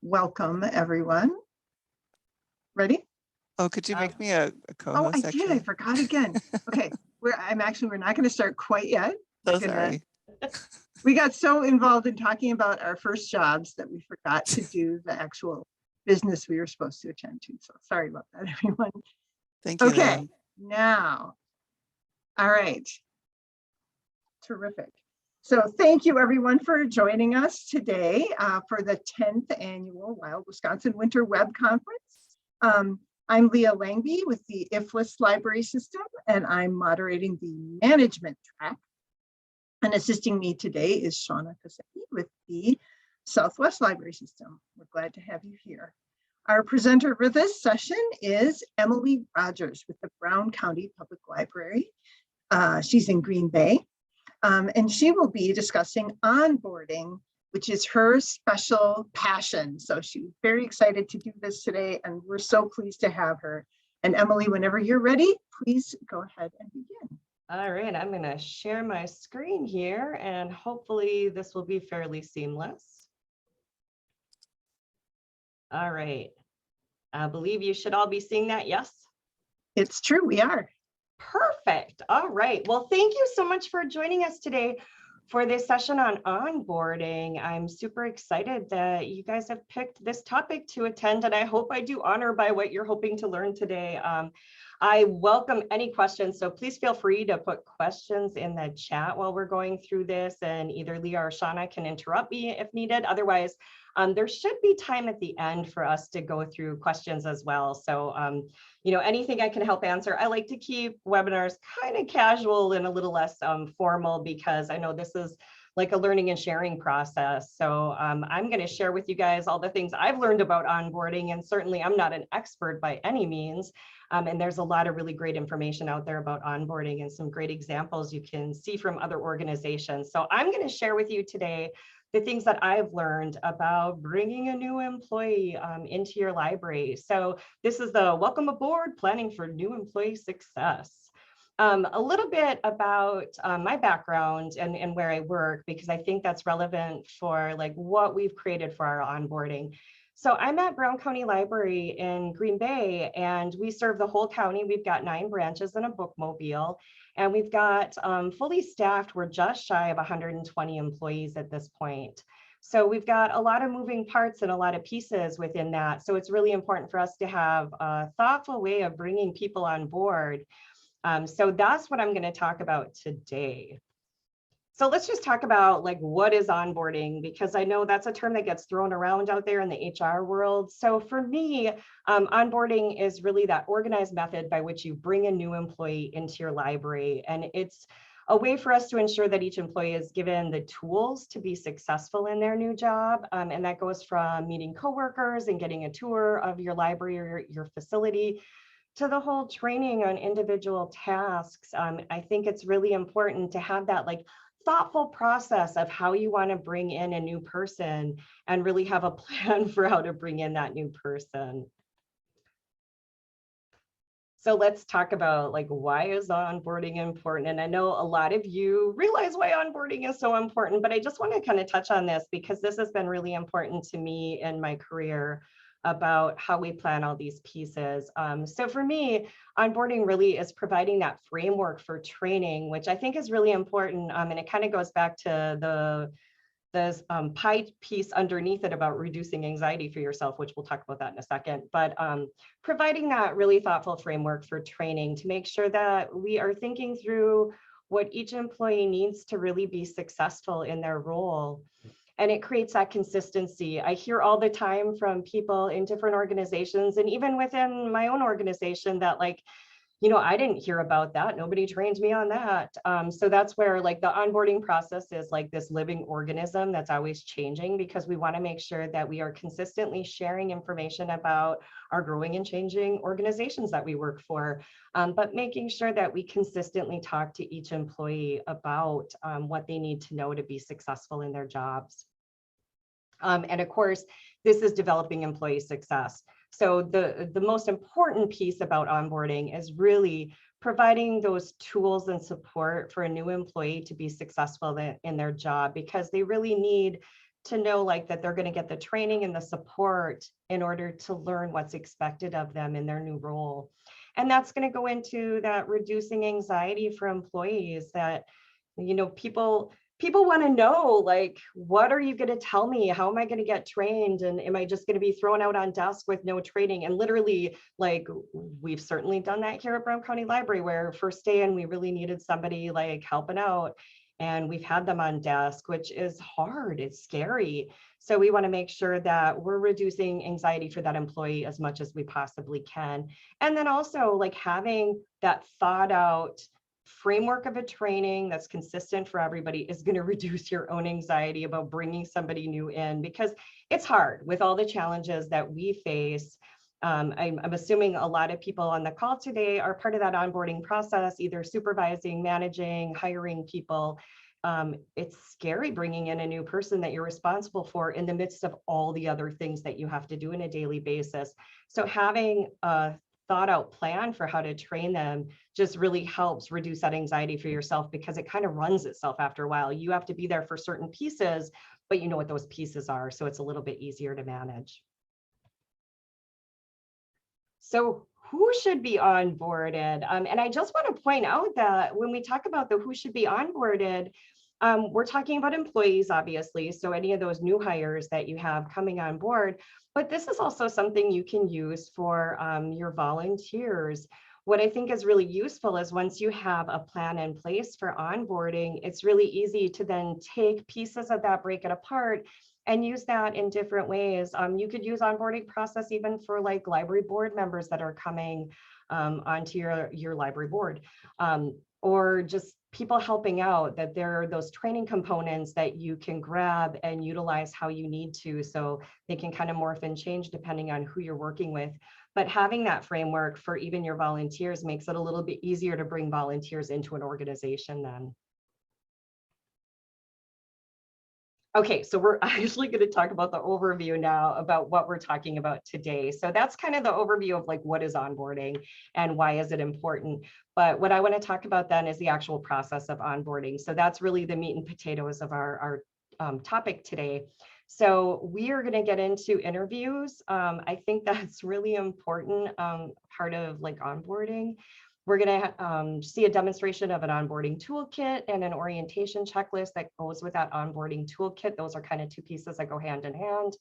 Welcome, everyone. Ready? Oh, could you make me a Oh, co-host? I did. I forgot again. Okay, we're not going to start quite yet. So sorry. We got so involved in talking about our first jobs that we forgot to do the actual business we were supposed to attend to. So sorry about that, everyone. Thank you. Okay, now, all right. Terrific. So thank you everyone for joining us today for the 10th annual Wild Wisconsin Winter Web Conference. I'm Leah Langby with the IFLIS library system, and I'm moderating the management track. And assisting me today is Shauna Kasecki with the Southwest Library System. We're glad to have you here. Our presenter for this session is Emily Rogers with the Brown County Public Library. She's in Green Bay. And she will be discussing onboarding, which is her special passion. So she's very excited to do this today, and we're so pleased to have her. And Emily, whenever you're ready, please go ahead and begin. All right, I'm going to share my screen here, and hopefully this will be fairly seamless. All right, I believe you should all be seeing that, yes? It's true, we are. Perfect. All right. Well, thank you so much for joining us today for this session on onboarding. I'm super excited that you guys have picked this topic to attend, and I hope I do honor by what you're hoping to learn today. I welcome any questions, so please feel free to put questions in the chat while we're going through this, and either Leah or Shauna can interrupt me if needed. Otherwise, there should be time at the end for us to go through questions as well. So, you know, anything I can help answer. I like to keep webinars kind of casual and a little less formal, because I know this is like a learning and sharing process. So I'm going to share with you guys all the things I've learned about onboarding, and certainly I'm not an expert by any means. And there's a lot of really great information out there about onboarding and some great examples you can see from other organizations. So I'm going to share with you today the things that I've learned about bringing a new employee into your library. So this is the Welcome Aboard Planning for New Employee Success. A little bit about my background and where I work, because I think that's relevant for like what we've created for our onboarding. So I'm at Brown County Library in Green Bay, and we serve the whole county. We've got 9 branches and a bookmobile, and we've got fully staffed. We're just shy of 120 employees at this point. So we've got a lot of moving parts and a lot of pieces within that. So it's really important for us to have a thoughtful way of bringing people on board. So that's what I'm going to talk about today. So let's just talk about like what is onboarding, because I know that's a term that gets thrown around out there in the HR world. So for me, onboarding is really that organized method by which you bring a new employee into your library. And it's a way for us to ensure that each employee is given the tools to be successful in their new job. And that goes from meeting coworkers and getting a tour of your library or your facility, to the whole training on individual tasks. I think it's really important to have that like thoughtful process of how you want to bring in a new person and really have a plan for how to bring in that new person. So let's talk about like, why is onboarding important? And I know a lot of you realize why onboarding is so important, but I just want to kind of touch on this because this has been really important to me in my career about how we plan all these pieces. So for me, onboarding really is providing that framework for training, which I think is really important. And it kind of goes back to the pie piece underneath it about reducing anxiety for yourself, which we'll talk about that in a second. But providing that really thoughtful framework for training to make sure that we are thinking through what each employee needs to really be successful in their role. And it creates that consistency. I hear all the time from people in different organizations, and even within my own organization, that like, you know, I didn't hear about that. Nobody trained me on that. So that's where like the onboarding process is like this living organism that's always changing, because we want to make sure that we are consistently sharing information about our growing and changing organizations that we work for, but making sure that we consistently talk to each employee about what they need to know to be successful in their jobs. And of course, this is developing employee success. So the most important piece about onboarding is really providing those tools and support for a new employee to be successful in their job, because they really need to know like that they're going to get the training and the support in order to learn what's expected of them in their new role. And that's going to go into that reducing anxiety for employees that, you know, people want to know, like, what are you going to tell me? How am I going to get trained? And am I just going to be thrown out on desk with no training? And literally, like, we've certainly done that here at Brown County Library, where first day in, we really needed somebody like helping out. And we've had them on desk, which is hard. It's scary. So we want to make sure that we're reducing anxiety for that employee as much as we possibly can. And then also like having that thought out framework of a training that's consistent for everybody is going to reduce your own anxiety about bringing somebody new in, because it's hard with all the challenges that we face. I'm assuming a lot of people on the call today are part of that onboarding process, either supervising, managing, hiring people. It's scary bringing in a new person that you're responsible for in the midst of all the other things that you have to do on a daily basis. So having a thought out plan for how to train them just really helps reduce that anxiety for yourself, because it kind of runs itself after a while. You have to be there for certain pieces, but you know what those pieces are. So it's a little bit easier to manage. So who should be onboarded? And I just want to point out that when we talk about the who should be onboarded, we're talking about employees, obviously. So any of those new hires that you have coming on board, but this is also something you can use for your volunteers. What I think is really useful is once you have a plan in place for onboarding, it's really easy to then take pieces of that, break it apart, and use that in different ways. You could use onboarding process even for like library board members that are coming onto your library board, or just people helping out, that there are those training components that you can grab and utilize how you need to, so they can kind of morph and change depending on who you're working with. But having that framework for even your volunteers makes it a little bit easier to bring volunteers into an organization then. Okay, so we're actually going to talk about the overview now about what we're talking about today. So that's kind of the overview of like what is onboarding and why is it important. But what I want to talk about then is the actual process of onboarding. So that's really the meat and potatoes of our topic today. So we are going to get into interviews. I think that's really important part of like onboarding. We're going to see a demonstration of an onboarding toolkit and an orientation checklist that goes with that onboarding toolkit. Those are kind of two pieces that go hand in hand.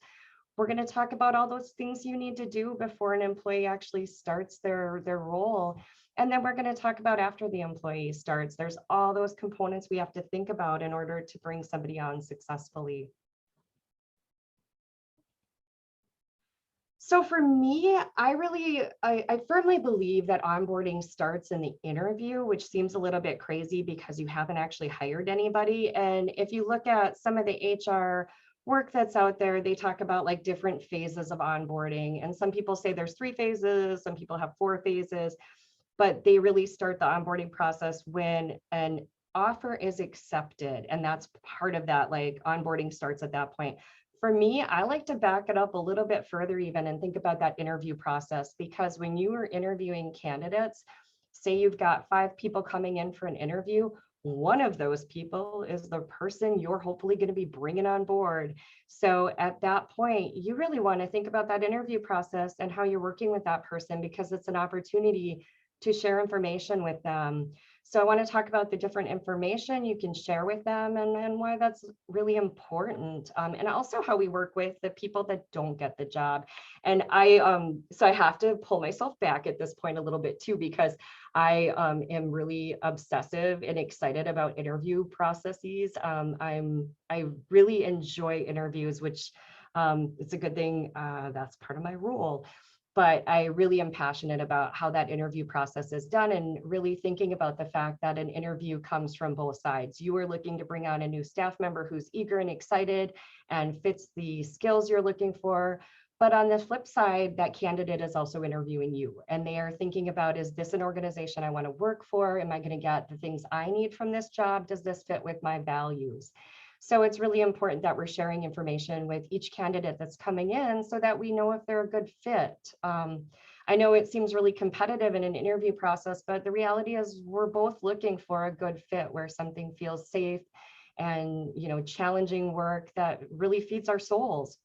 We're going to talk about all those things you need to do before an employee actually starts their role. And then we're going to talk about after the employee starts. There's all those components we have to think about in order to bring somebody on successfully. So for me, I firmly believe that onboarding starts in the interview, which seems a little bit crazy because you haven't actually hired anybody. And if you look at some of the HR work that's out there, they talk about like different phases of onboarding. And some people say there's 3 phases, some people have 4 phases, but they really start the onboarding process when an offer is accepted. And that's part of that, like onboarding starts at that point. For me, I like to back it up a little bit further even and think about that interview process, because when you are interviewing candidates, say you've got 5 people coming in for an interview, one of those people is the person you're hopefully going to be bringing on board. So at that point, you really want to think about that interview process and how you're working with that person, because it's an opportunity to share information with them. So I want to talk about the different information you can share with them and why that's really important. And also how we work with the people that don't get the job. And so I have to pull myself back at this point a little bit too, because I am really obsessive and excited about interview processes. I really enjoy interviews, which it's a good thing. That's part of my role. But I really am passionate about how that interview process is done, and really thinking about the fact that an interview comes from both sides. You are looking to bring on a new staff member who's eager and excited and fits the skills you're looking for. But on the flip side, that candidate is also interviewing you, and they are thinking about, is this an organization I want to work for? Am I going to get the things I need from this job? Does this fit with my values? So it's really important that we're sharing information with each candidate that's coming in so that we know if they're a good fit. I know it seems really competitive in an interview process, but the reality is we're both looking for a good fit where something feels safe and, challenging work that really feeds our souls.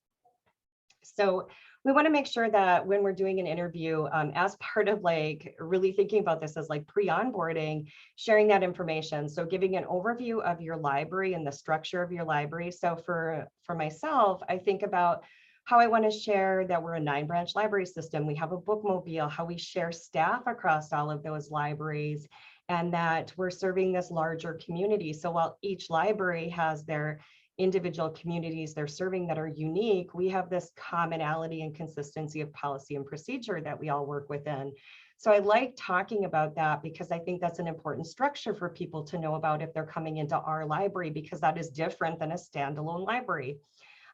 So we want to make sure that when we're doing an interview, as part of like really thinking about this as like pre-onboarding, sharing that information. So giving an overview of your library and the structure of your library. So for myself, I think about how I want to share that we're a 9-branch library system. We have a bookmobile, how we share staff across all of those libraries, and that we're serving this larger community. So while each library has their individual communities they're serving that are unique, we have this commonality and consistency of policy and procedure that we all work within. So I like talking about that because I think that's an important structure for people to know about if they're coming into our library, because that is different than a standalone library.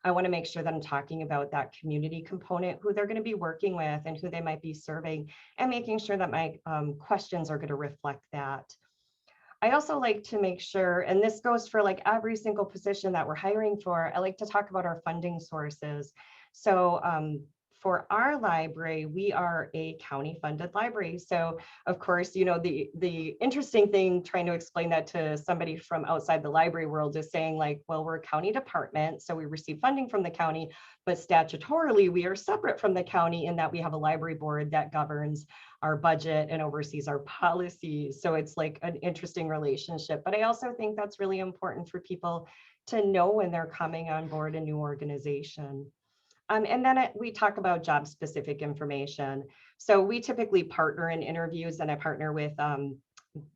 I want to make sure that I'm talking about that community component, who they're going to be working with and who they might be serving, and making sure that my questions are going to reflect that. I also like to make sure, and this goes for like every single position that we're hiring for, I like to talk about our funding sources. So for our library, we are a county funded library. So of course, the interesting thing trying to explain that to somebody from outside the library world is saying like, well, we're a county department, so we receive funding from the county, but statutorily we are separate from the county in that we have a library board that governs our budget and oversees our policies. So it's like an interesting relationship. But I also think that's really important for people to know when they're coming on board a new organization. And then we talk about job specific information. So we typically partner in interviews, and I partner with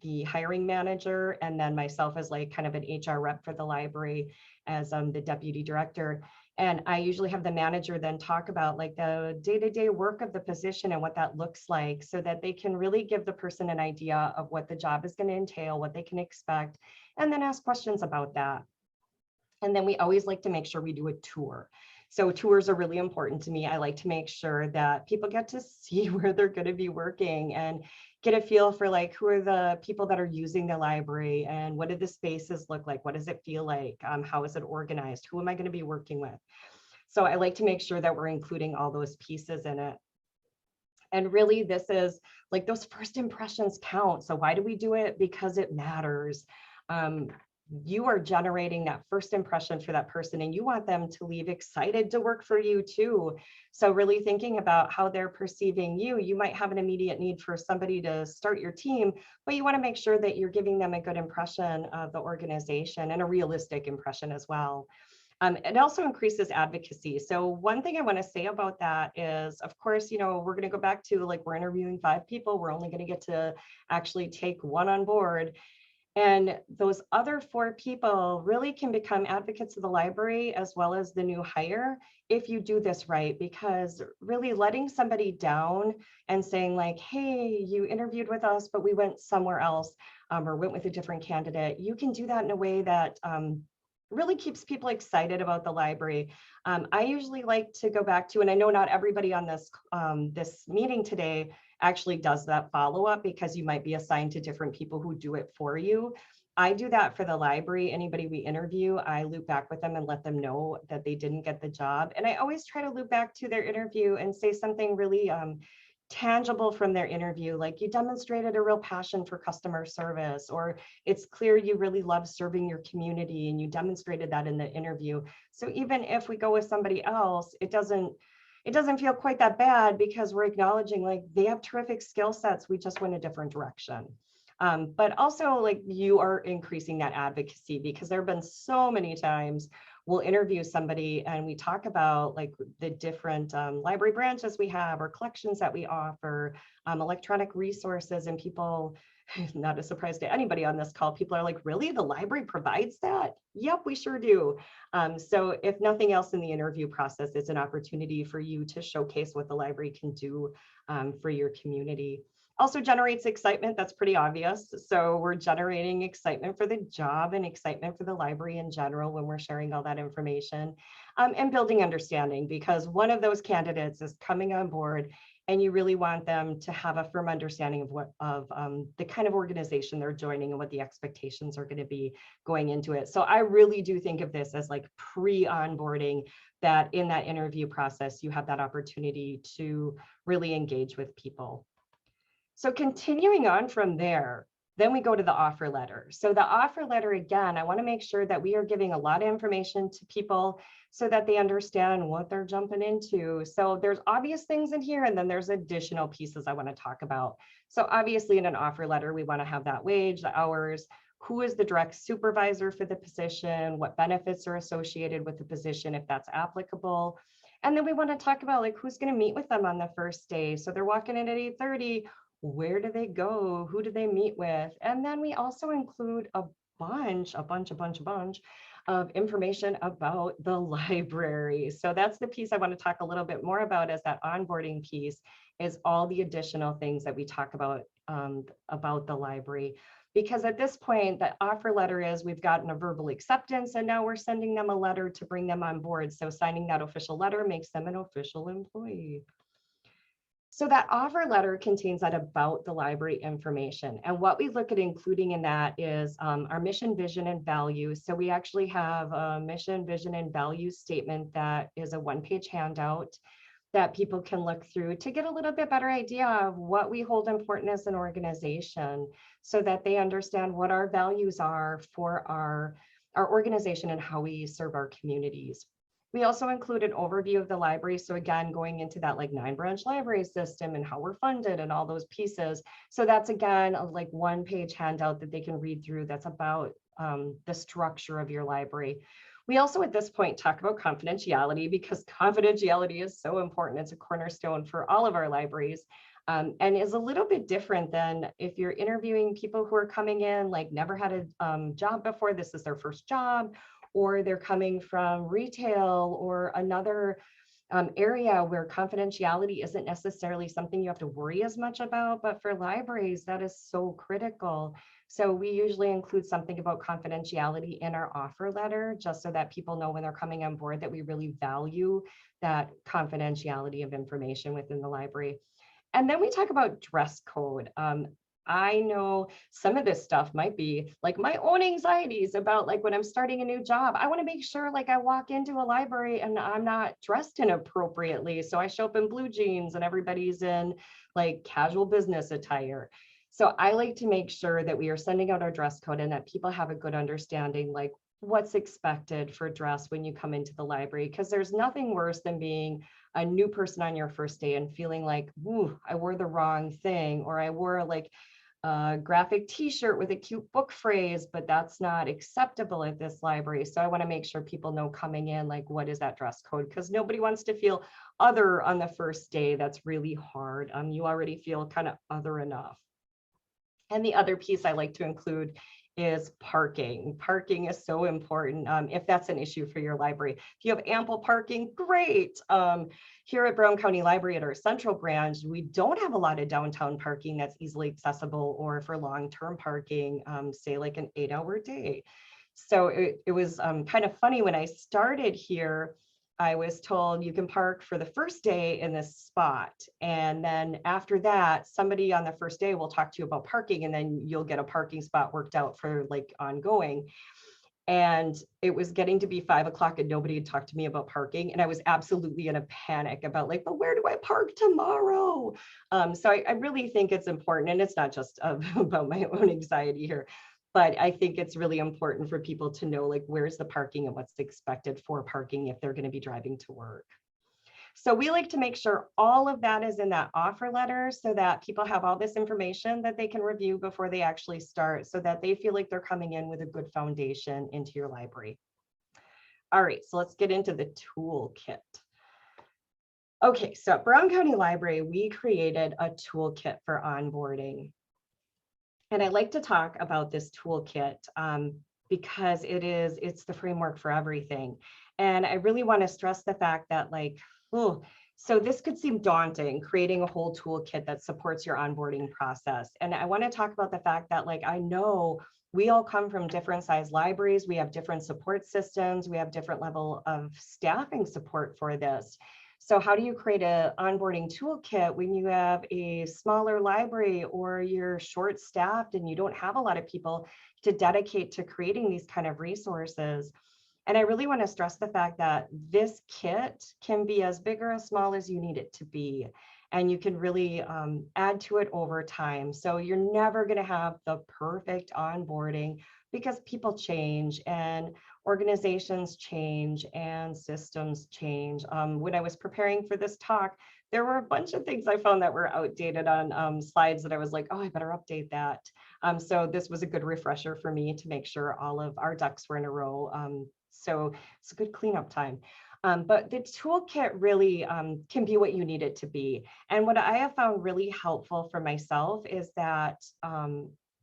the hiring manager and then myself as like kind of an HR rep for the library as the deputy director. And I usually have the manager then talk about like the day-to-day work of the position and what that looks like, so that they can really give the person an idea of what the job is going to entail, what they can expect, and then ask questions about that. And then we always like to make sure we do a tour. So tours are really important to me. I like to make sure that people get to see where they're going to be working and get a feel for like, who are the people that are using the library and what do the spaces look like? What does it feel like? How is it organized? Who am I going to be working with? So I like to make sure that we're including all those pieces in it. And really, this is like those first impressions count. So why do we do it? Because it matters. You are generating that first impression for that person, and you want them to leave excited to work for you too. So really thinking about how they're perceiving you. You might have an immediate need for somebody to start your team, but you want to make sure that you're giving them a good impression of the organization and a realistic impression as well. It also increases advocacy. So one thing I want to say about that is, of course, we're going to go back to like, we're interviewing 5 people. We're only going to get to actually take 1 on board. And those other 4 people really can become advocates of the library as well as the new hire if you do this right, because really letting somebody down and saying like, hey, you interviewed with us, but we went somewhere else or went with a different candidate. You can do that in a way that really keeps people excited about the library. I usually like to go back to, and I know not everybody on this meeting today actually does that follow-up, because you might be assigned to different people who do it for you. I do that for the library. Anybody we interview, I loop back with them and let them know that they didn't get the job. And I always try to loop back to their interview and say something really tangible from their interview, like you demonstrated a real passion for customer service, or it's clear you really love serving your community and you demonstrated that in the interview. So even if we go with somebody else, it doesn't feel quite that bad, because we're acknowledging like they have terrific skill sets, we just went a different direction. But also like you are increasing that advocacy, because there have been so many times we'll interview somebody and we talk about like the different library branches we have or collections that we offer, electronic resources, and people, not a surprise to anybody on this call, people are like, really, the library provides that? Yep, we sure do. So if nothing else in the interview process, it's an opportunity for you to showcase what the library can do for your community. Also generates excitement, that's pretty obvious. So we're generating excitement for the job and excitement for the library in general when we're sharing all that information, and building understanding, because one of those candidates is coming on board and you really want them to have a firm understanding of the kind of organization they're joining and what the expectations are going to be going into it. So I really do think of this as like pre-onboarding, that in that interview process, you have that opportunity to really engage with people. So continuing on from there, Then we go to the offer letter. So the offer letter, again, I want to make sure that we are giving a lot of information to people so that they understand what they're jumping into. So there's obvious things in here, and then there's additional pieces I want to talk about. So obviously in an offer letter, we want to have that wage, the hours, who is the direct supervisor for the position, what benefits are associated with the position, if that's applicable. And then we want to talk about like who's going to meet with them on the first day. So they're walking in at 8:30. Where do they go? Who do they meet with? And then we also include a bunch of information about the library. So that's the piece I want to talk a little bit more about, as that onboarding piece is all the additional things that we talk about the library. Because at this point, the offer letter is we've gotten a verbal acceptance, and now we're sending them a letter to bring them on board. So signing that official letter makes them an official employee. So that offer letter contains that about the library information. And what we look at including in that is our mission, vision, and values. So we actually have a mission, vision, and value statement that is a one-page handout that people can look through to get a little bit better idea of what we hold important as an organization, so that they understand what our values are for our organization and how we serve our communities. We also include an overview of the library. So again, going into that like 9-branch library system and how we're funded and all those pieces. So that's again, a like one-page handout that they can read through that's about the structure of your library. We also at this point talk about confidentiality, because confidentiality is so important. It's a cornerstone for all of our libraries. And is a little bit different than if you're interviewing people who are coming in, like never had a job before, this is their first job, or they're coming from retail or another area where confidentiality isn't necessarily something you have to worry as much about, but for libraries, that is so critical. So we usually include something about confidentiality in our offer letter, just so that people know when they're coming on board that we really value that confidentiality of information within the library. And then we talk about dress code. I know some of this stuff might be like my own anxieties about like when I'm starting a new job. I want to make sure like I walk into a library and I'm not dressed inappropriately. So I show up in blue jeans and everybody's in like casual business attire. So I like to make sure that we are sending out our dress code and that people have a good understanding like what's expected for dress when you come into the library, because there's nothing worse than being a new person on your first day and feeling like, ooh, I wore the wrong thing, or I wore like a graphic t-shirt with a cute book phrase, but that's not acceptable at this library. So I want to make sure people know coming in, like, what is that dress code? Because nobody wants to feel other on the first day. That's really hard. You already feel kind of other enough. And the other piece I like to include is parking. Parking is so important if that's an issue for your library. If you have ample parking, great. Here at Brown County Library at our central branch, we don't have a lot of downtown parking that's easily accessible, or for long-term parking, say like an 8-hour day. So it was kind of funny when I started here. I was told you can park for the first day in this spot. And then after that, somebody on the first day will talk to you about parking, and then you'll get a parking spot worked out for like ongoing. And it was getting to be 5 o'clock and nobody had talked to me about parking. And I was absolutely in a panic about like, but where do I park tomorrow? So I really think it's important, and it's not just about my own anxiety here, but I think it's really important for people to know like where's the parking and what's expected for parking if they're going to be driving to work. So we like to make sure all of that is in that offer letter so that people have all this information that they can review before they actually start, so that they feel like they're coming in with a good foundation into your library. All right, so let's get into the toolkit. Okay, so at Brown County Library, we created a toolkit for onboarding. And I like to talk about this toolkit because it's the framework for everything. And I really want to stress the fact that like, oh, so this could seem daunting, creating a whole toolkit that supports your onboarding process. And I want to talk about the fact that like, I know we all come from different size libraries. We have different support systems. We have different level of staffing support for this. So how do you create an onboarding toolkit when you have a smaller library, or you're short staffed and you don't have a lot of people to dedicate to creating these kind of resources? And I really want to stress the fact that this kit can be as big or as small as you need it to be. and you can really add to it over time. So you're never going to have the perfect onboarding because people change and organizations change and systems change. When I was preparing for this talk, there were a bunch of things I found that were outdated on slides that I was like, oh, I better update that. So this was a good refresher for me to make sure all of our ducks were in a row. So it's a good cleanup time. But the toolkit really can be what you need it to be. And what I have found really helpful for myself is that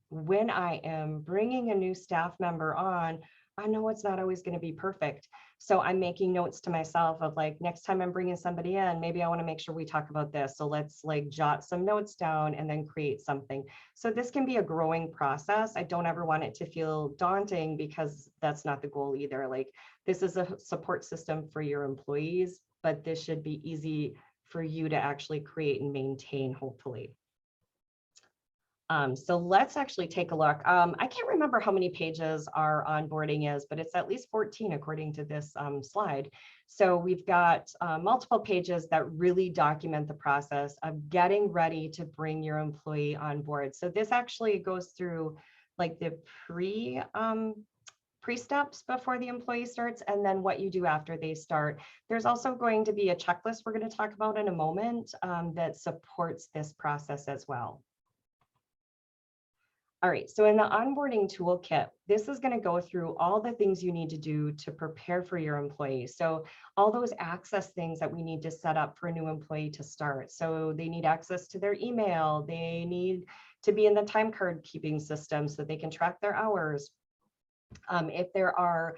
when I am bringing a new staff member on, I know it's not always going to be perfect. So I'm making notes to myself of like, next time I'm bringing somebody in, maybe I want to make sure we talk about this. So let's like jot some notes down and then create something. So this can be a growing process. I don't ever want it to feel daunting because that's not the goal either. Like this is a support system for your employees, but this should be easy for you to actually create and maintain, hopefully. So let's actually take a look. I can't remember how many pages our onboarding is, but it's at least 14 according to this slide. So we've got multiple pages that really document the process of getting ready to bring your employee on board. So this actually goes through like the pre-steps before the employee starts, and then what you do after they start. There's also going to be a checklist we're going to talk about in a moment that supports this process as well. All right, so in the onboarding toolkit, this is going to go through all the things you need to do to prepare for your employee. So all those access things that we need to set up for a new employee to start. So they need access to their email. They need to be in the time card keeping system so they can track their hours. If there are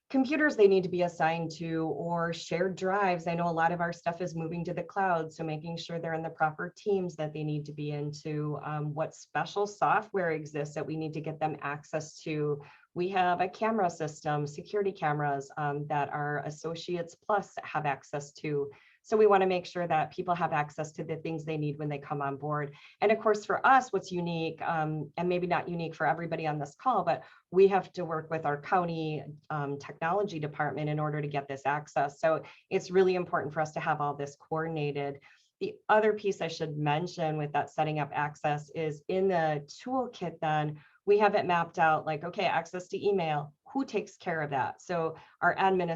computers they need to be assigned to or shared drives. I know a lot of our stuff is moving to the cloud, so making sure they're in the proper teams that they need to be into, what special software exists that we need to get them access to. We have a camera system, security cameras that our Associates Plus have access to. So we want to make sure that people have access to the things they need when they come on board. And of course, for us, what's unique, and maybe not unique for everybody on this call, but we have to work with our county technology department in order to get this access. So it's really important for us to have all this coordinated. The other piece I should mention with that setting up access is in the toolkit, then we have it mapped out like, okay, access to email, who takes care of that? So our admin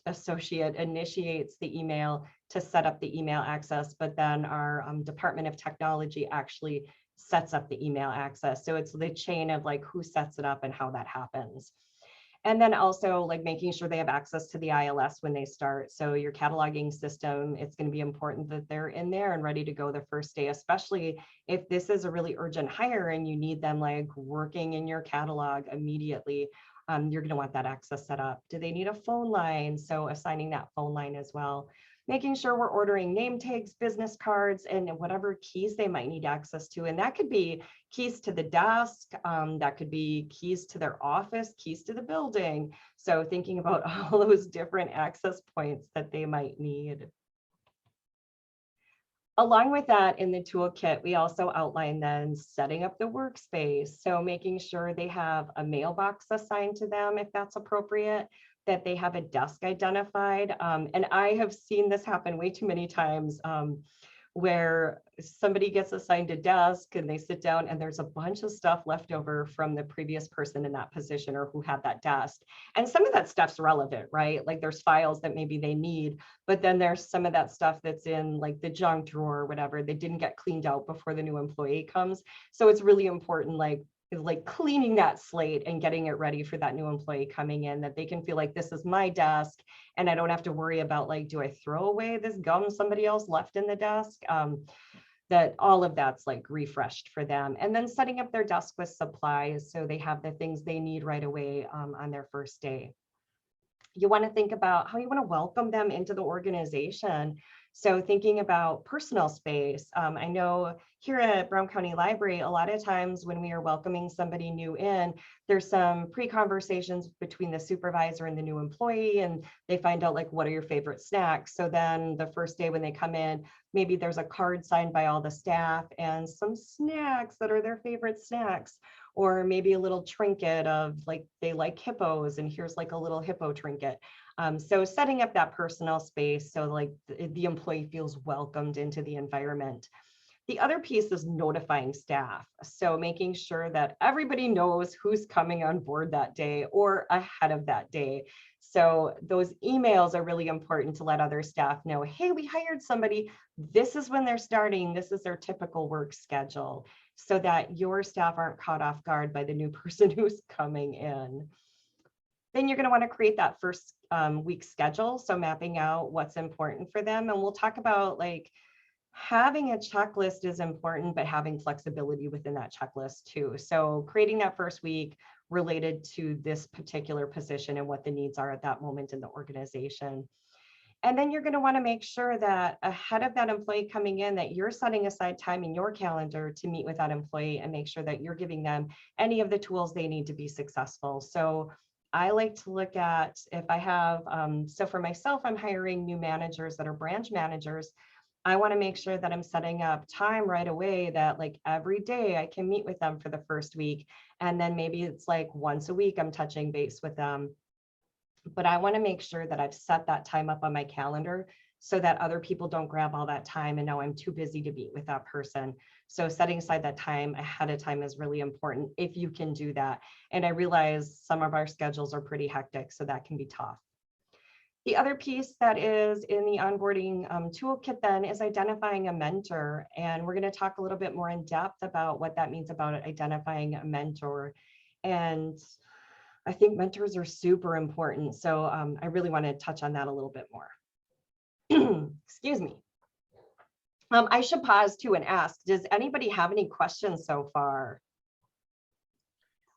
associate initiates the email to set up the email access, but then our Department of Technology actually sets up the email access. So it's the chain of like who sets it up and how that happens. And then also like making sure they have access to the ILS when they start. So your cataloging system, it's going to be important that they're in there and ready to go the first day, especially if this is a really urgent hire and you need them like working in your catalog immediately. You're going to want that access set up. Do they need a phone line? So assigning that phone line as well. Making sure we're ordering name tags, business cards, and whatever keys they might need access to. And that could be keys to the desk, that could be keys to their office, keys to the building. So thinking about all those different access points that they might need. Along with that, in the toolkit, we also outline then setting up the workspace. So making sure they have a mailbox assigned to them if that's appropriate, that they have a desk identified. And I have seen this happen way too many times where somebody gets assigned a desk and they sit down and there's a bunch of stuff left over from the previous person in that position or who had that desk. And some of that stuff's relevant, right? Like there's files that maybe they need, but then there's some of that stuff that's in like the junk drawer or whatever, they didn't get cleaned out before the new employee comes. So it's really important, like cleaning that slate and getting it ready for that new employee coming in, that they can feel like this is my desk and I don't have to worry about like, do I throw away this gum somebody else left in the desk? That all of that's like refreshed for them. And then setting up their desk with supplies so they have the things they need right away on their first day. You want to think about how you want to welcome them into the organization. So thinking about personal space. I know here at Brown County Library, a lot of times when we are welcoming somebody new in, there's some pre-conversations between the supervisor and the new employee, and they find out like, what are your favorite snacks? So then the first day when they come in, maybe there's a card signed by all the staff and some snacks that are their favorite snacks. Or maybe a little trinket of like, they like hippos and here's like a little hippo trinket. So setting up that personal space so like the employee feels welcomed into the environment. The other piece is notifying staff. So making sure that everybody knows who's coming on board that day or ahead of that day. So those emails are really important to let other staff know, hey, we hired somebody. This is when they're starting. This is their typical work schedule, so that your staff aren't caught off guard by the new person who's coming in. Then you're going to want to create that first week schedule. So mapping out what's important for them. And we'll talk about like having a checklist is important, but having flexibility within that checklist too. So creating that first week related to this particular position and what the needs are at that moment in the organization. And then you're going to want to make sure that ahead of that employee coming in, that you're setting aside time in your calendar to meet with that employee and make sure that you're giving them any of the tools they need to be successful. So I like to look at if I have, so for myself, I'm hiring new managers that are branch managers. I want to make sure that I'm setting up time right away that like every day I can meet with them for the first week. And then maybe it's like once a week I'm touching base with them. But I want to make sure that I've set that time up on my calendar so that other people don't grab all that time and now I'm too busy to meet with that person. So setting aside that time ahead of time is really important if you can do that. And I realize some of our schedules are pretty hectic, so that can be tough. The other piece that is in the onboarding toolkit then is identifying a mentor. And we're going to talk a little bit more in depth about what that means about identifying a mentor. And I think mentors are super important. So I really want to touch on that a little bit more. Excuse me. I should pause too and ask, does anybody have any questions so far?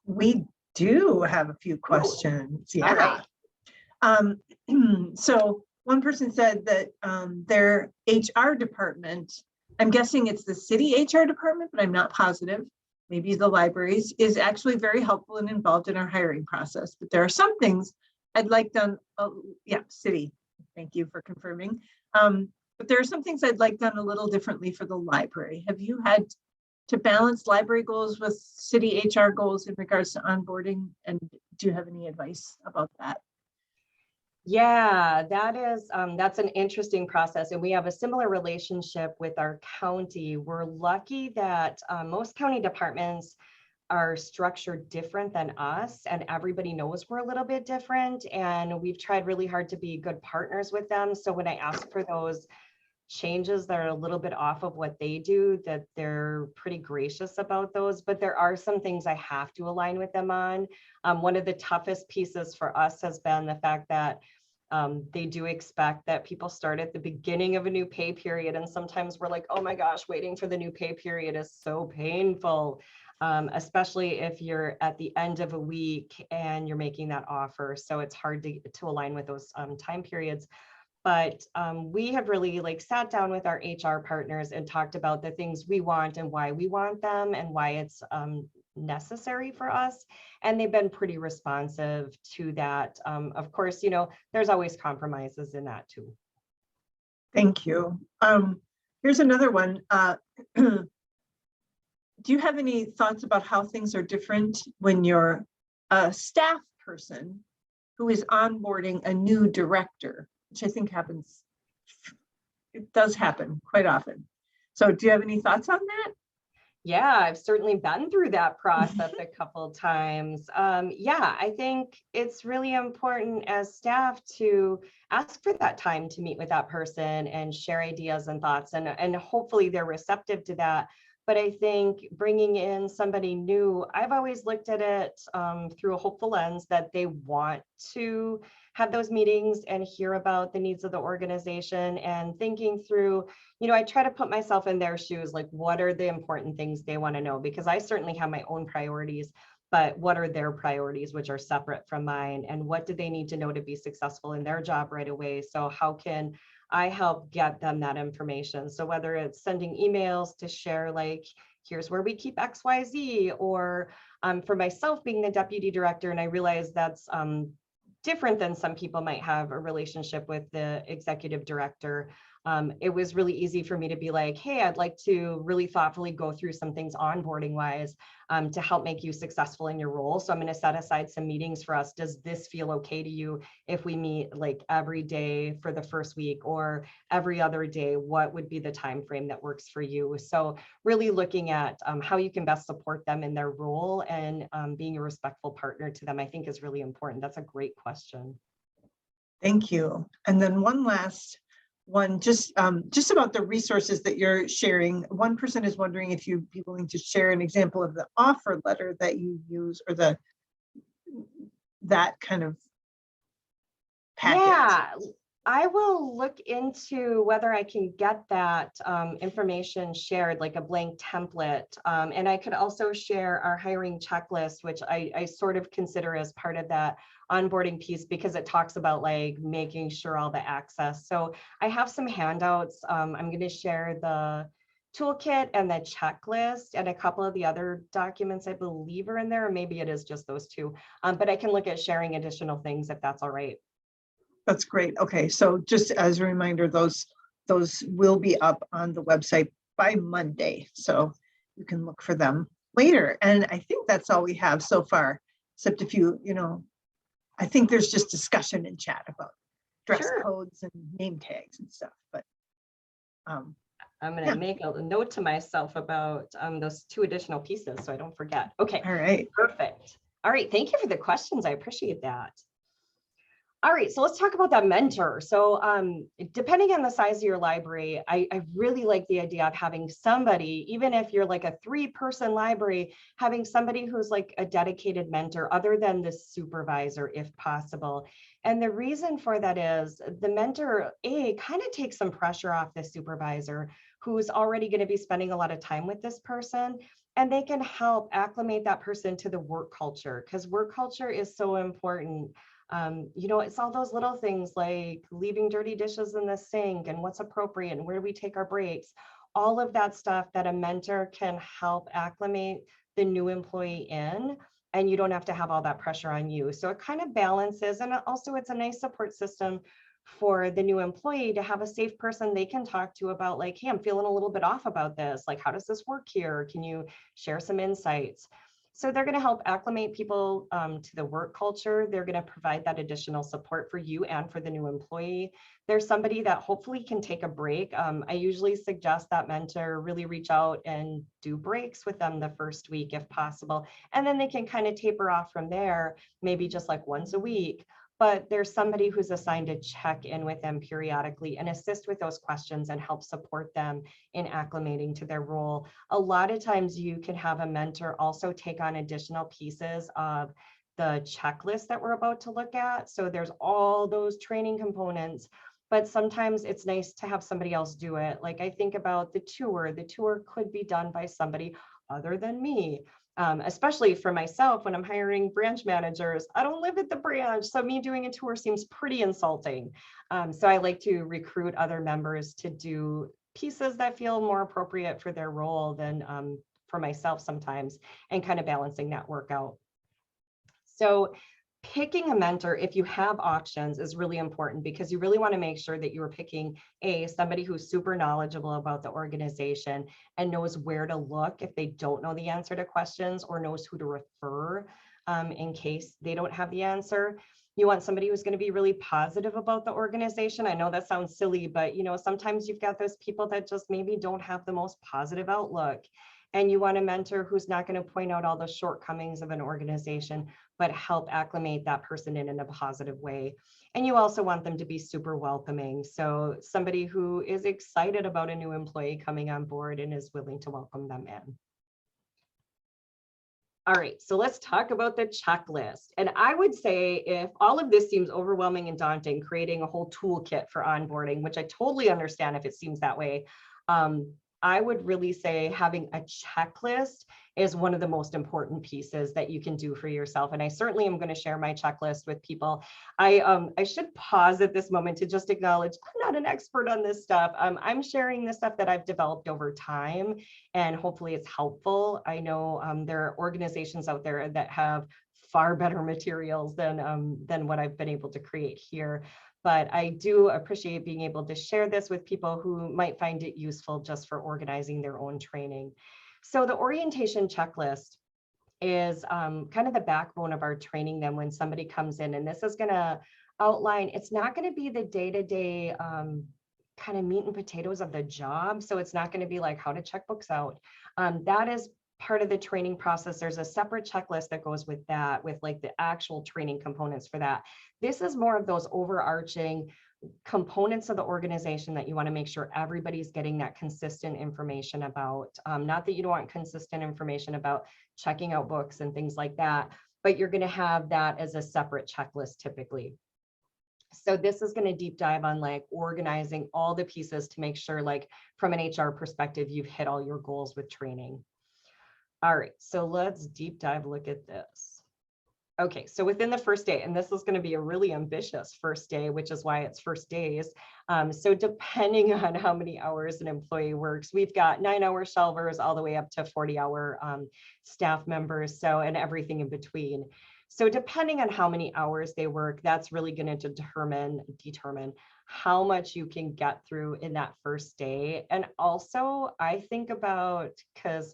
We do have a few questions. All Yeah. right. So one person said that their HR department, I'm guessing it's the city HR department, but I'm not positive, maybe the libraries, is actually very helpful and involved in our hiring process. But there are some things I'd like done, yeah, city, thank you for confirming. But there are some things I'd like done a little differently for the library. Have you had to balance library goals with city HR goals in regards to onboarding? And do you have any advice about that? Yeah, that's an interesting process. And we have a similar relationship with our county. We're lucky that most county departments are structured different than us, and everybody knows we're a little bit different. And we've tried really hard to be good partners with them. So when I ask for those changes that are a little bit off of what they do, that they're pretty gracious about those, but there are some things I have to align with them on. One of the toughest pieces for us has been the fact that they do expect that people start at the beginning of a new pay period. And sometimes we're like, oh my gosh, waiting for the new pay period is so painful, especially if you're at the end of a week and you're making that offer. So it's hard to align with those time periods. But we have really like sat down with our HR partners and talked about the things we want and why we want them and why it's necessary for us. And they've been pretty responsive to that. Of course, you know, there's always compromises in that too. Thank you. Here's another one. Do you have any thoughts about how things are different when you're a staff person who is onboarding a new director, which I think happens, it does happen quite often. So do you have any thoughts on that? Yeah, I've certainly been through that process a couple times. Yeah, I think it's really important as staff to ask for that time to meet with that person and share ideas and thoughts, and hopefully they're receptive to that. But I think bringing in somebody new, I've always looked at it through a hopeful lens that they want to have those meetings and hear about the needs of the organization, and thinking through, you know, I try to put myself in their shoes, like what are the important things they want to know? Because I certainly have my own priorities, but what are their priorities, which are separate from mine? And what do they need to know to be successful in their job right away? So how can I help get them that information? So whether it's sending emails to share, like, here's where we keep XYZ, or for myself being the deputy director, and I realize that's different than some people might have a relationship with the executive director. it was really easy for me to be like, hey, I'd like to really thoughtfully go through some things onboarding wise to help make you successful in your role. So I'm going to set aside some meetings for us. Does this feel okay to you if we meet like every day for the first week or every other day? What would be the time frame that works for you? So really looking at how you can best support them in their role and being a respectful partner to them, I think is really important. That's a great question. Thank you. And then one last one, just about the resources that you're sharing. One person is wondering if you'd be willing to share an example of the offer letter that you use, or that kind of packet. Yeah, I will look into whether I can get that information shared, like a blank template. And I could also share our hiring checklist, which I sort of consider as part of that onboarding piece, because it talks about like making sure all the access. So I have some handouts. I'm going to share the toolkit and the checklist and a couple of the other documents I believe are in there, or maybe it is just those two. But I can look at sharing additional things if that's all right. That's great. Okay, so just as a reminder, those will be up on the website by Monday, so you can look for them later. And I think that's all we have so far, except if you I think there's just discussion in chat about dress codes and name tags and stuff. But I'm going to make a note to myself about those two additional pieces so I don't forget. Okay. All right. Perfect. All right. Thank you for the questions. I appreciate that. All right, so let's talk about that mentor. So depending on the size of your library, I really like the idea of having somebody, even if you're like a 3-person library, having somebody who's like a dedicated mentor other than the supervisor, if possible. And the reason for that is the mentor, kind of takes some pressure off the supervisor who's already going to be spending a lot of time with this person. And they can help acclimate that person to the work culture, because work culture is so important. It's all those little things like leaving dirty dishes in the sink and what's appropriate and where do we take our breaks, all of that stuff that a mentor can help acclimate the new employee in, and you don't have to have all that pressure on you. So it kind of balances, and also it's a nice support system for the new employee to have a safe person they can talk to about like, hey, I'm feeling a little bit off about this. Like, how does this work here? Can you share some insights? So they're going to help acclimate people to the work culture. They're going to provide that additional support for you and for the new employee. There's somebody that hopefully can take a break. I usually suggest that mentor really reach out and do breaks with them the first week if possible. And then they can kind of taper off from there, maybe just like once a week. But there's somebody who's assigned to check in with them periodically and assist with those questions and help support them in acclimating to their role. A lot of times you can have a mentor also take on additional pieces of the checklist that we're about to look at. So there's all those training components, but sometimes it's nice to have somebody else do it. Like I think about the tour. The tour could be done by somebody other than me. Especially for myself, when I'm hiring branch managers, I don't live at the branch. So me doing a tour seems pretty insulting. So I like to recruit other members to do pieces that feel more appropriate for their role than for myself sometimes, and kind of balancing that work out. So picking a mentor, if you have options, is really important, because you really want to make sure that you are picking somebody who's super knowledgeable about the organization and knows where to look if they don't know the answer to questions, or knows who to refer in case they don't have the answer. You want somebody who's going to be really positive about the organization. I know that sounds silly, but sometimes you've got those people that just maybe don't have the most positive outlook. And you want a mentor who's not going to point out all the shortcomings of an organization, but help acclimate that person in a positive way. And you also want them to be super welcoming. So somebody who is excited about a new employee coming on board and is willing to welcome them in. All right, so let's talk about the checklist. And I would say, if all of this seems overwhelming and daunting, creating a whole toolkit for onboarding, which I totally understand if it seems that way, I would really say having a checklist is one of the most important pieces that you can do for yourself. And I certainly am going to share my checklist with people. I should pause at this moment to just acknowledge I'm not an expert on this stuff. I'm sharing the stuff that I've developed over time, and hopefully it's helpful. I know there are organizations out there that have far better materials than what I've been able to create here. but I do appreciate being able to share this with people who might find it useful just for organizing their own training. So the orientation checklist is kind of the backbone of our training then when somebody comes in, and this is going to outline, it's not going to be the day-to-day kind of meat and potatoes of the job. So it's not going to be like how to check books out. That is part of the training process. There's a separate checklist that goes with that, with like the actual training components for that. This is more of those overarching components of the organization that you want to make sure everybody's getting that consistent information about. Not that you don't want consistent information about checking out books and things like that, but you're going to have that as a separate checklist typically. So this is going to deep dive on like organizing all the pieces to make sure, like from an HR perspective, you've hit all your goals with training. All right, so let's deep dive look at this. Okay, so within the first day, and this is going to be a really ambitious first day, which is why it's first days. So depending on how many hours an employee works, we've got 9-hour shelvers all the way up to 40-hour staff members, so and everything in between. So depending on how many hours they work, that's really going to determine how much you can get through in that first day. And also I think about, because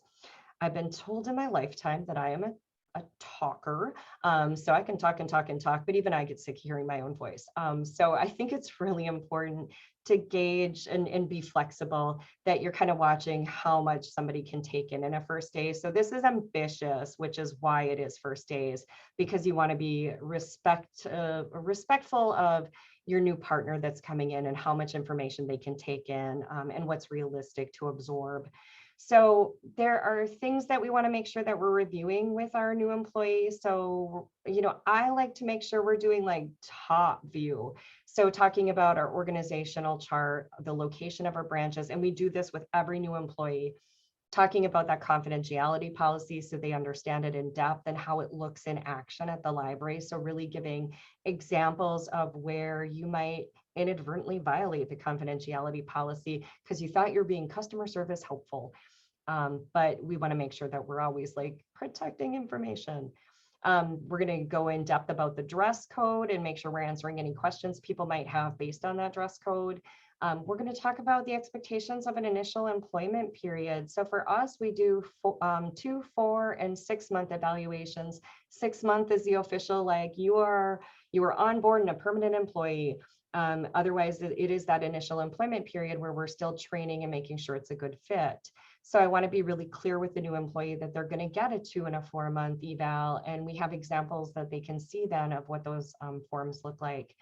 I've been told in my lifetime that I am a talker. So I can talk and talk and talk, but even I get sick of hearing my own voice. So I think it's really important to gauge and be flexible, that you're kind of watching how much somebody can take in a first day. So this is ambitious, which is why it is first days, because you want to be respectful of your new partner that's coming in and how much information they can take in and what's realistic to absorb. So there are things that we want to make sure that we're reviewing with our new employees. So, you know, I like to make sure we're doing like top view. So talking about our organizational chart, the location of our branches, and we do this with every new employee, talking about that confidentiality policy so they understand it in depth and how it looks in action at the library. So really giving examples of where you might inadvertently violate the confidentiality policy because you thought you're being customer service helpful. But we want to make sure that we're always like protecting information. We're going to go in depth about the dress code and make sure we're answering any questions people might have based on that dress code. We're going to talk about the expectations of an initial employment period. So for us, we do 2, 4, and 6 month evaluations. 6 month is the official, like you are on board and a permanent employee. Otherwise, it is that initial employment period where we're still training and making sure it's a good fit. So I want to be really clear with the new employee that they're going to get a 2 and a 4 month eval. And we have examples that they can see then of what those forms look like.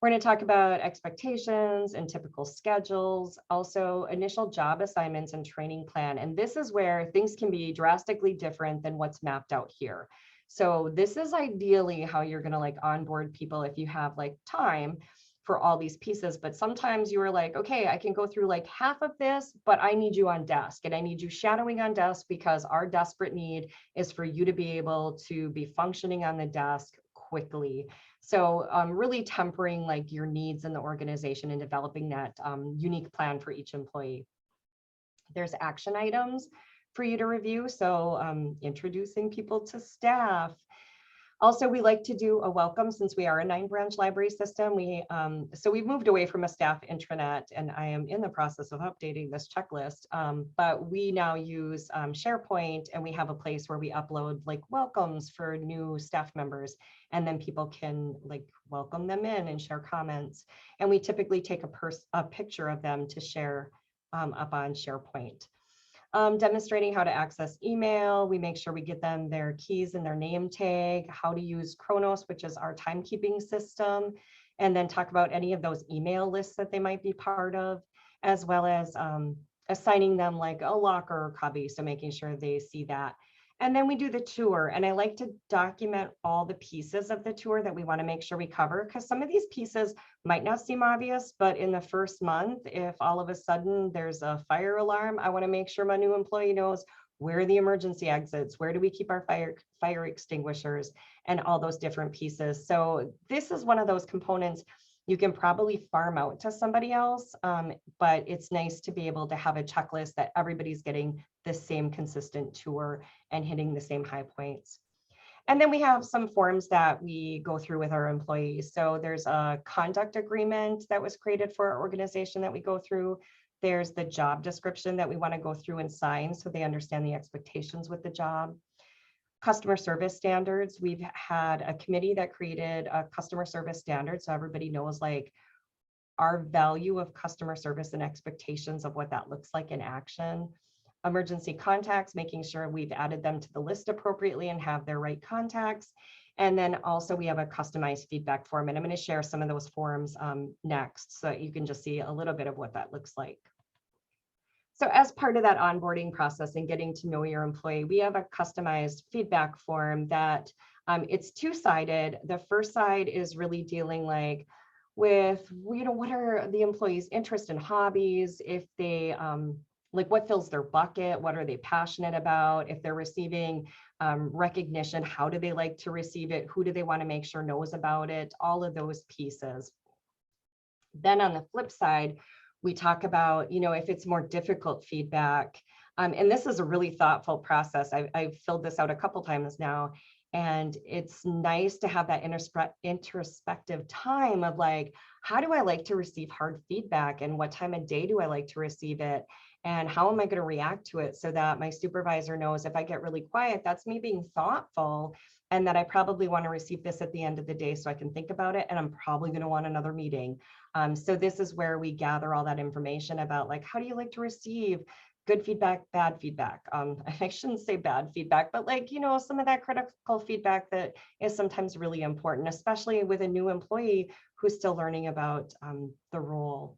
We're going to talk about expectations and typical schedules, also initial job assignments and training plan. And this is where things can be drastically different than what's mapped out here. So this is ideally how you're going to like onboard people if you have like time for all these pieces. But sometimes you are like, okay, I can go through like half of this, but I need you on desk and I need you shadowing on desk because our desperate need is for you to be able to be functioning on the desk quickly. So really tempering like your needs in the organization and developing that unique plan for each employee. There's action items for you to review. So introducing people to staff. Also, we like to do a welcome since we are a 9-branch library system. So we've moved away from a staff intranet, and I am in the process of updating this checklist. But we now use SharePoint, and we have a place where we upload like welcomes for new staff members, and then people can like welcome them in and share comments. And we typically take a picture of them to share up on SharePoint. Demonstrating how to access email. We make sure we get them their keys and their name tag, how to use Kronos, which is our timekeeping system, and then talk about any of those email lists that they might be part of, as well as assigning them like a locker cubby, so making sure they see that. And then we do the tour, and I like to document all the pieces of the tour that we want to make sure we cover, because some of these pieces might not seem obvious, but in the first month, if all of a sudden there's a fire alarm, I want to make sure my new employee knows where are the emergency exits, where do we keep our fire extinguishers, and all those different pieces. So this is one of those components you can probably farm out to somebody else, but it's nice to be able to have a checklist that everybody's getting the same consistent tour and hitting the same high points. And then we have some forms that we go through with our employees. So there's a conduct agreement that was created for our organization that we go through. There's the job description that we want to go through and sign so they understand the expectations with the job. Customer service standards. We've had a committee that created a customer service standard so everybody knows like our value of customer service and expectations of what that looks like in action. Emergency contacts, making sure we've added them to the list appropriately and have their right contacts. And then also we have a customized feedback form, and I'm going to share some of those forms next so that you can just see a little bit of what that looks like. So as part of that onboarding process and getting to know your employee, we have a customized feedback form that it's two-sided. The first side is really dealing like with, what are the employees' interests and hobbies, if they, like what fills their bucket, what are they passionate about, if they're receiving recognition, how do they like to receive it, who do they want to make sure knows about it, all of those pieces. Then on the flip side, we talk about, if it's more difficult feedback, and this is a really thoughtful process. I've filled this out a couple times now, and it's nice to have that introspective time of like, how do I like to receive hard feedback, and what time of day do I like to receive it, and how am I going to react to it so that my supervisor knows if I get really quiet, that's me being thoughtful, and that I probably want to receive this at the end of the day so I can think about it, and I'm probably going to want another meeting. So this is where we gather all that information about like, how do you like to receive good feedback, bad feedback? I shouldn't say bad feedback, but like, some of that critical feedback that is sometimes really important, especially with a new employee who's still learning about the role.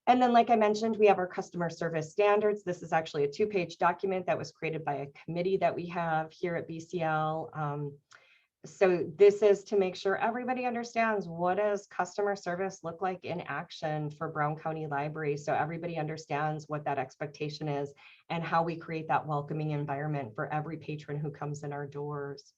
And then, like I mentioned, we have our customer service standards. This is actually a 2-page document that was created by a committee that we have here at BCL. So this is to make sure everybody understands, what does customer service look like in action for Brown County Library, so everybody understands what that expectation is and how we create that welcoming environment for every patron who comes in our doors.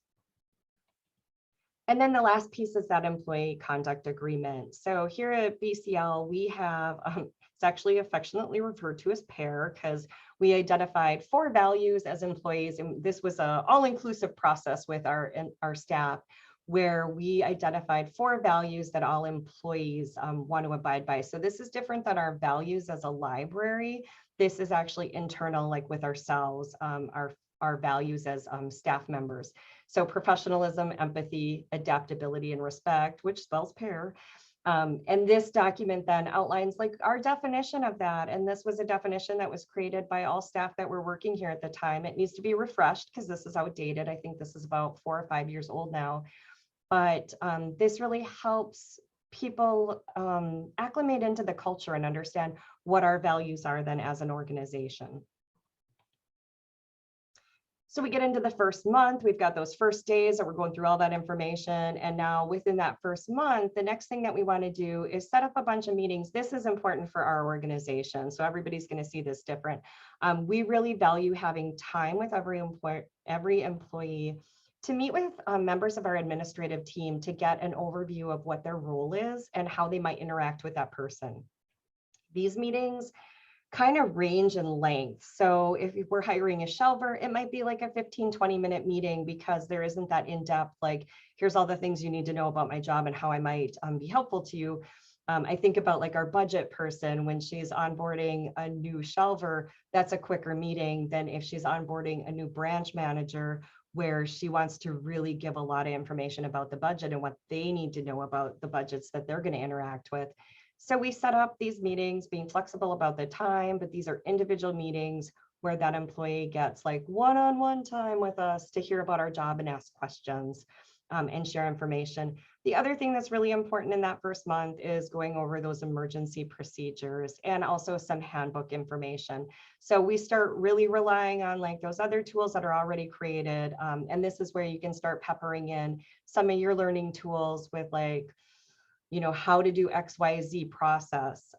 And then the last piece is that employee conduct agreement. So here at BCL, we have, it's actually affectionately referred to as PAIR, because we identified 4 values as employees. And this was an all-inclusive process with our staff, where we identified 4 values that all employees want to abide by. So this is different than our values as a library. This is actually internal, like with ourselves, our values as staff members. So professionalism, empathy, adaptability, and respect, which spells PAIR. And this document then outlines like our definition of that. And this was a definition that was created by all staff that were working here at the time. It needs to be refreshed because this is outdated. I think this is about 4 or 5 years old now. But this really helps people acclimate into the culture and understand what our values are then as an organization. So we get into the first month, we've got those first days that we're going through all that information. And now within that first month, the next thing that we want to do is set up a bunch of meetings. This is important for our organization, so everybody's going to see this different. We really value having time with every employee to meet with members of our administrative team to get an overview of what their role is and how they might interact with that person. These meetings kind of range in length. So if we're hiring a shelver, it might be like a 15-20 minute meeting, because there isn't that in-depth, like, here's all the things you need to know about my job and how I might be helpful to you. I think about like our budget person, when she's onboarding a new shelver, that's a quicker meeting than if she's onboarding a new branch manager, where she wants to really give a lot of information about the budget and what they need to know about the budgets that they're going to interact with. So we set up these meetings, being flexible about the time, but these are individual meetings where that employee gets like one-on-one time with us to hear about our job and ask questions and share information. The other thing that's really important in that first month is going over those emergency procedures and also some handbook information. So we start really relying on like those other tools that are already created. And this is where you can start peppering in some of your learning tools with like, how to do XYZ process.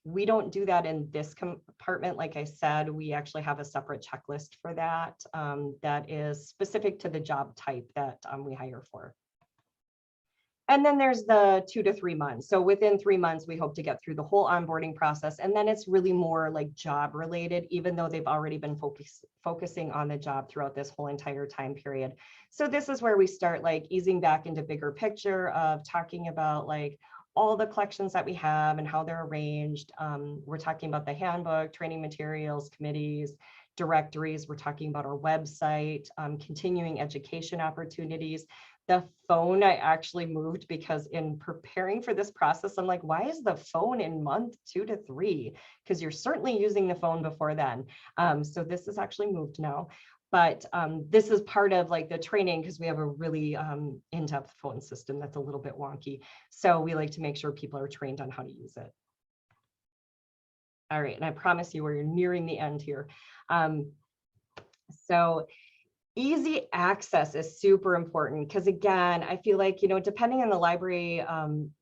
We don't do that in this compartment. Like I said, we actually have a separate checklist for that that is specific to the job type that we hire for. And then there's the 2 to 3 months. So within 3 months, we hope to get through the whole onboarding process. And then it's really more like job related, even though they've already been focusing on the job throughout this whole entire time period. So this is where we start like easing back into bigger picture of talking about like all the collections that we have and how they're arranged. We're talking about the handbook, training materials, committees, directories. We're talking about our website, continuing education opportunities. The phone I actually moved because in preparing for this process, I'm like, why is the phone in month 2 to 3? Because you're certainly using the phone before then. So this is actually moved now. But this is part of like the training because we have a really in-depth phone system that's a little bit wonky. So we like to make sure people are trained on how to use it. All right, and I promise you we're nearing the end here. So easy access is super important because again, I feel like, you know, depending on the library,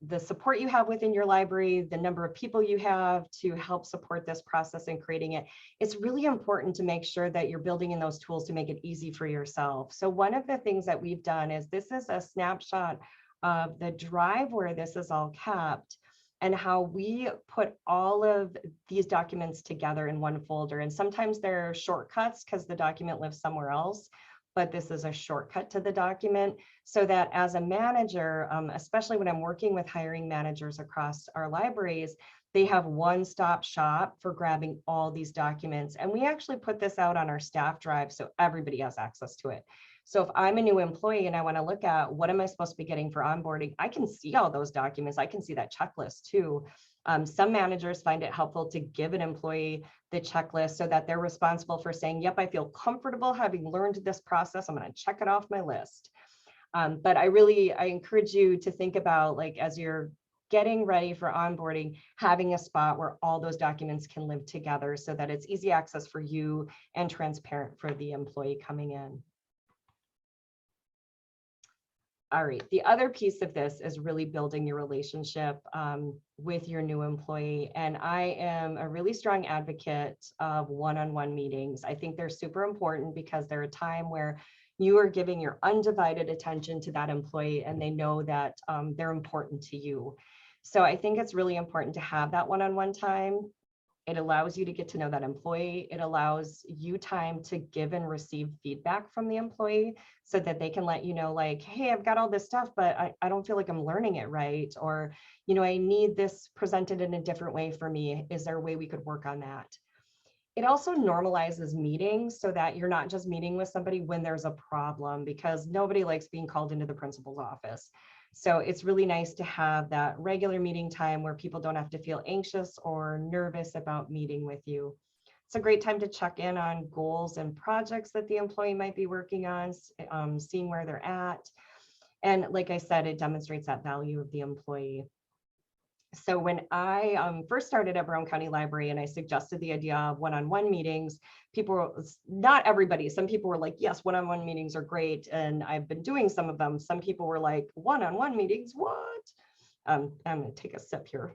the support you have within your library, the number of people you have to help support this process and creating it, it's really important to make sure that you're building in those tools to make it easy for yourself. So one of the things that we've done is this is a snapshot of the drive where this is all kept and how we put all of these documents together in one folder. And sometimes there are shortcuts because the document lives somewhere else, but this is a shortcut to the document so that as a manager, especially when I'm working with hiring managers across our libraries, they have one-stop shop for grabbing all these documents. And we actually put this out on our staff drive so everybody has access to it. So if I'm a new employee and I want to look at what am I supposed to be getting for onboarding, I can see all those documents. I can see that checklist too. Some managers find it helpful to give an employee the checklist so that they're responsible for saying, yep, I feel comfortable having learned this process. I'm going to check it off my list. But I encourage you to think about, like, as you're getting ready for onboarding, having a spot where all those documents can live together so that it's easy access for you and transparent for the employee coming in. All right, the other piece of this is really building your relationship with your new employee. And I am a really strong advocate of one-on-one meetings. I think they're super important because they're a time where you are giving your undivided attention to that employee and they know that they're important to you. So I think it's really important to have that one-on-one time. It allows you to get to know that employee. It allows you time to give and receive feedback from the employee so that they can let you know, like, hey, I've got all this stuff, but I don't feel like I'm learning it right. Or, you know, I need this presented in a different way for me. Is there a way we could work on that? It also normalizes meetings so that you're not just meeting with somebody when there's a problem, because nobody likes being called into the principal's office. So it's really nice to have that regular meeting time where people don't have to feel anxious or nervous about meeting with you. It's a great time to check in on goals and projects that the employee might be working on, seeing where they're at. And like I said, it demonstrates that value of the employee. So when I first started at Brown County Library and I suggested the idea of one-on-one meetings, people were, not everybody, some people were like, yes, one-on-one meetings are great. And I've been doing some of them. Some people were like, one-on-one meetings, what? I'm gonna take a sip here.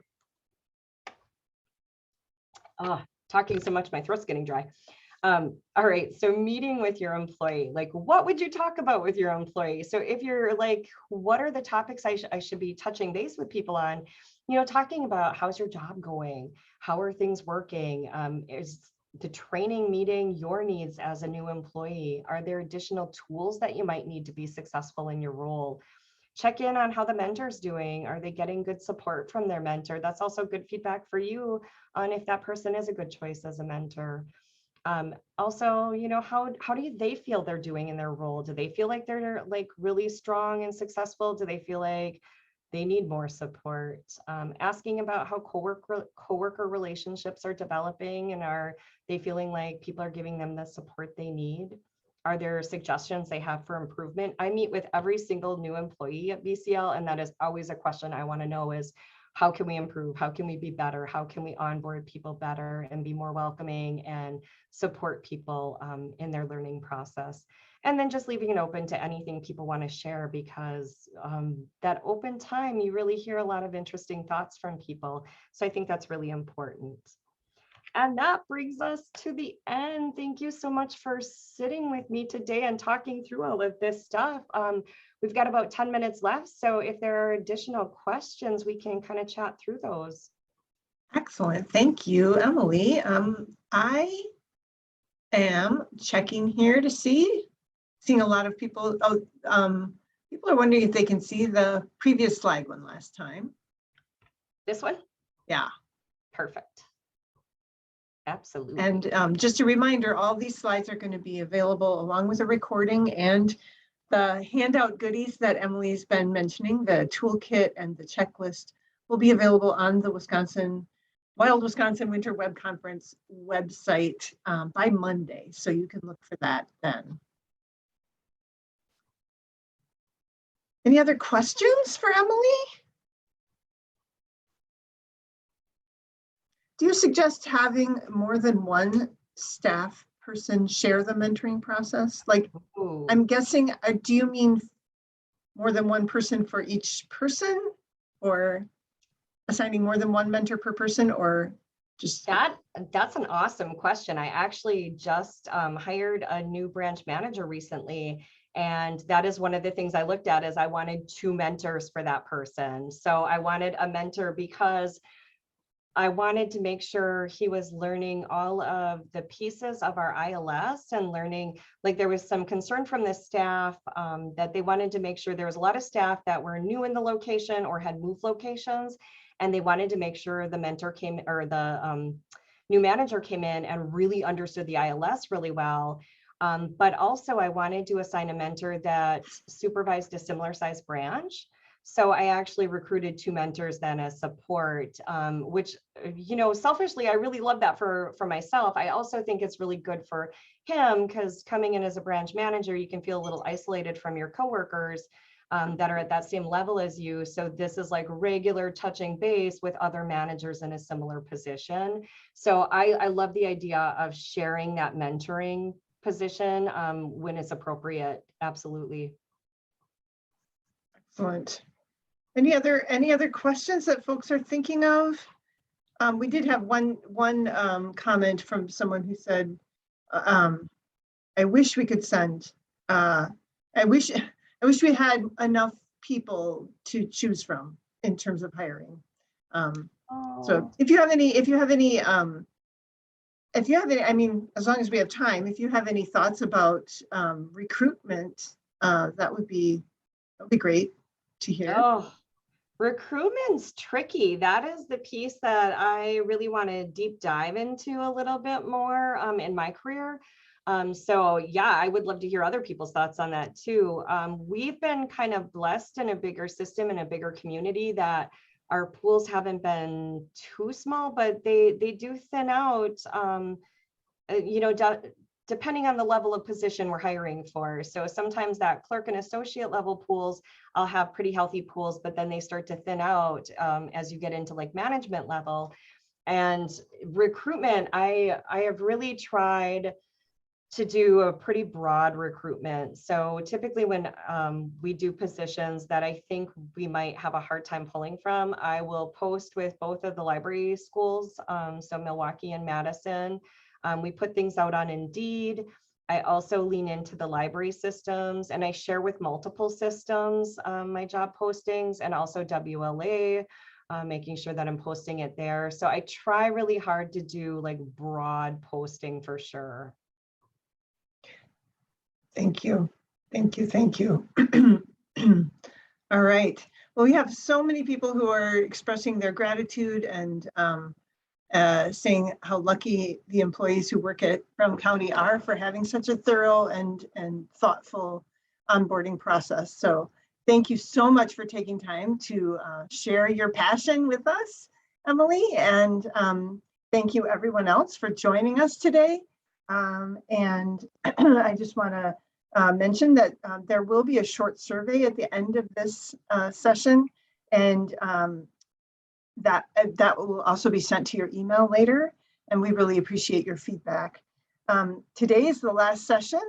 Talking so much, my throat's getting dry. All right, so meeting with your employee, like what would you talk about with your employee? So if you're like, what are the topics I should be touching base with people on? You know, talking about how's your job going? How are things working? Is the training meeting your needs as a new employee? Are there additional tools that you might need to be successful in your role? Check in on how the mentor's doing. Are they getting good support from their mentor? That's also good feedback for you on if that person is a good choice as a mentor. Also, you know, how do they feel they're doing in their role? Do they feel like they're like really strong and successful? Do they feel like they need more support? Asking about how coworker relationships are developing, and are they feeling like people are giving them the support they need? Are there suggestions they have for improvement? I meet with every single new employee at BCL, and that is always a question I want to know is, how can we improve? How can we be better? How can we onboard people better and be more welcoming and support people in their learning process? And then just leaving it open to anything people want to share, because that open time, you really hear a lot of interesting thoughts from people. So I think that's really important. And that brings us to the end. Thank you so much for sitting with me today and talking through all of this stuff. We've got about 10 minutes left, so if there are additional questions, we can kind of chat through those. Excellent. Thank you, Emily. I am checking here to seeing a lot of people. People are wondering if they can see the previous slide one last time. This one? Yeah. Perfect. Absolutely. And just a reminder, all these slides are going to be available along with a recording and the handout goodies that Emily's been mentioning, the toolkit and the checklist, will be available on the Wild Wisconsin Winter Web Conference website by Monday. So you can look for that then. Any other questions for Emily? Do you suggest having more than one staff person share the mentoring process? Like, Ooh. I'm guessing, do you mean more than one person for each person, or assigning more than one mentor per person, or just? That's an awesome question. I actually just hired a new branch manager recently. And that is one of the things I looked at is I wanted 2 mentors for that person. So I wanted a mentor because I wanted to make sure he was learning all of the pieces of our ILS and learning, like there was some concern from the staff that they wanted to make sure there was a lot of staff that were new in the location or had moved locations. And they wanted to make sure the mentor came or the new manager came in and really understood the ILS really well. But also I wanted to assign a mentor that supervised a similar size branch. So I actually recruited 2 mentors then as support, which, you know, selfishly, I really love that for myself. I also think it's really good for him because coming in as a branch manager, you can feel a little isolated from your coworkers that are at that same level as you. So this is like regular touching base with other managers in a similar position. So I love the idea of sharing that mentoring position when it's appropriate. Absolutely. Excellent. Any other questions that folks are thinking of? We did have one comment from someone who said, I wish we could send, I wish we had enough people to choose from in terms of hiring. So if you have any, I mean, as long as we have time, if you have any thoughts about recruitment, that would be great to hear. Oh, recruitment's tricky. That is the piece that I really want to deep dive into a little bit more in my career. So yeah, I would love to hear other people's thoughts on that too. We've been kind of blessed in a bigger system and a bigger community that our pools haven't been too small, but they do thin out, you know, depending on the level of position we're hiring for. So sometimes that clerk and associate level pools, I'll have pretty healthy pools, but then they start to thin out as you get into like management level. And recruitment, I have really tried to do a pretty broad recruitment. So typically when we do positions that I think we might have a hard time pulling from, I will post with both of the library schools, so Milwaukee and Madison. We put things out on Indeed. I also lean into the library systems and I share with multiple systems my job postings and also WLA, making sure that I'm posting it there. So I try really hard to do like broad posting for sure. Thank you. Thank you. Thank you. All right. Well, we have so many people who are expressing their gratitude and saying how lucky the employees who work at Brown County are for having such a thorough and thoughtful onboarding process. So thank you so much for taking time to share your passion with us, Emily. And thank you everyone else for joining us today. And I just want to mention that there will be a short survey at the end of this session, and that will also be sent to your email later, and we really appreciate your feedback. Today is the last session.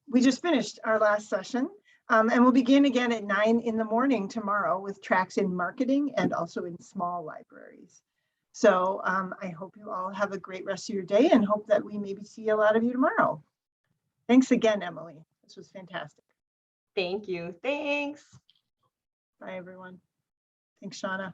We just finished our last session, and we'll begin again at 9 in the morning tomorrow with tracks in marketing and also in small libraries. So I hope you all have a great rest of your day and hope that we maybe see a lot of you tomorrow. Thanks again, Emily. This was fantastic. Thank you. Thanks. Bye, everyone. Thanks, Shauna.